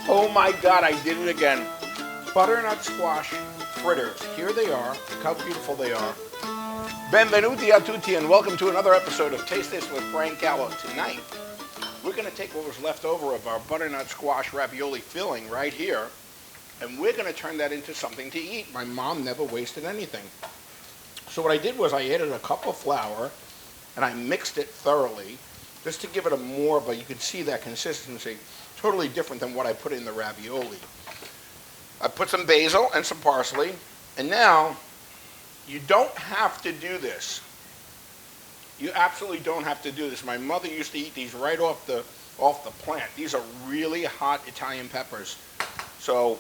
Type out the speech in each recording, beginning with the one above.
Oh my God, I did it again. Butternut squash fritters. Here they are. Look how beautiful they are. Benvenuti a tutti and welcome to another episode of Taste This with Frank Gallo. Tonight, we're going to take what was left over of our butternut squash ravioli filling right here, and we're going to turn that into something to eat. My mom never wasted anything. So what I did was I added a cup of flour and I mixed it thoroughly just to give it a more, but you can see that consistency, totally different than what I put in the ravioli. I put some basil and some parsley, and now you don't have to do this. You absolutely don't have to do this. My mother used to eat these right off the plant. These are really hot Italian peppers. So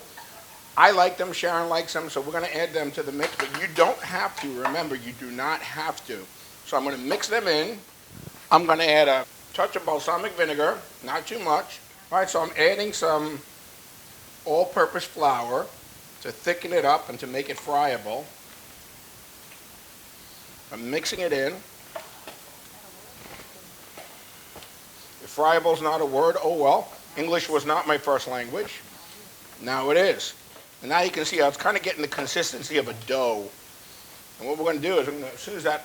I like them, Sharon likes them, so we're going to add them to the mix, but you don't have to. Remember, you do not have to. So I'm going to mix them in. I'm going to add a touch of balsamic vinegar, not too much. All right, so I'm adding some all-purpose flour to thicken it up and to make it friable. I'm mixing it in. If friable is not a word, oh well. English was not my first language. Now it is. And now you can see how it's kind of getting the consistency of a dough. And what we're going to do is, as soon as that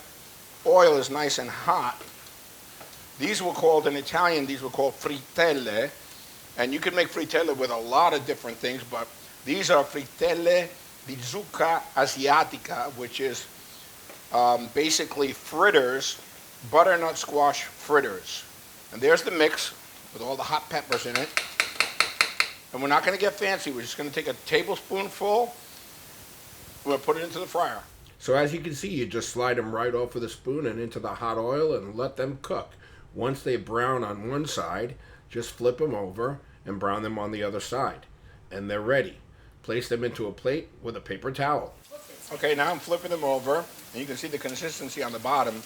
oil is nice and hot, these were called, in Italian, these were called frittelle. And you can make frittelle with a lot of different things, but these are frittelle di zucca asiatica, which is basically fritters, butternut squash fritters. And there's the mix with all the hot peppers in it. And we're not going to get fancy. We're just going to take a tablespoonful. We're going to put it into the fryer. So as you can see, you just slide them right off with a spoon and into the hot oil and let them cook. Once they brown on one side, just flip them over and brown them on the other side. And they're ready. Place them into a plate with a paper towel. Okay, now I'm flipping them over, and you can see the consistency on the bottom.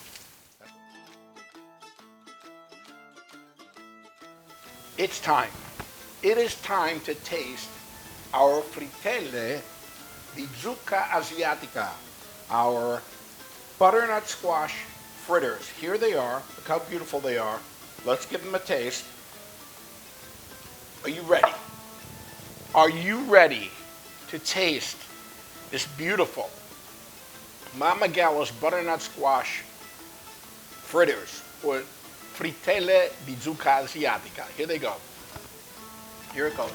It's time. It is time to taste our frittelle di zucca asiatica, our butternut squash fritters. Here they are. Look how beautiful they are. Let's give them a taste. Are you ready? Are you ready to taste this beautiful Mama Gallo's butternut squash fritters, or frittelle di zucca asiatica? Here they go. Here it goes.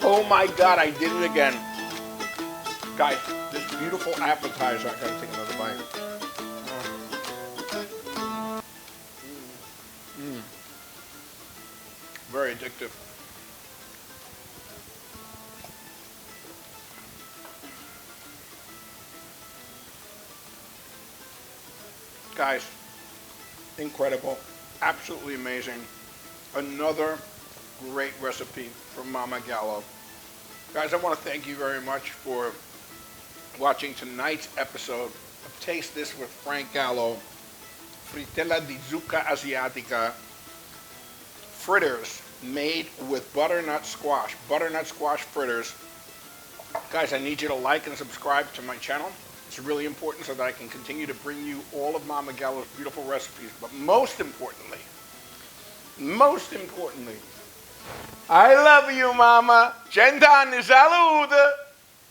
Oh my God, I did it again. Guys, this beautiful appetizer, I gotta take another bite. Very addictive. Guys, incredible, absolutely amazing. Another great recipe from Mama Gallo. Guys, I want to thank you very much for watching tonight's episode of Taste This with Frank Gallo. Frittelle di zucca asiatica fritters made with butternut squash fritters. Guys, I need you to like and subscribe to my channel. It's really important so that I can continue to bring you all of Mama Gallo's beautiful recipes. But most importantly, I love you, Mama. Cent'anni, salute!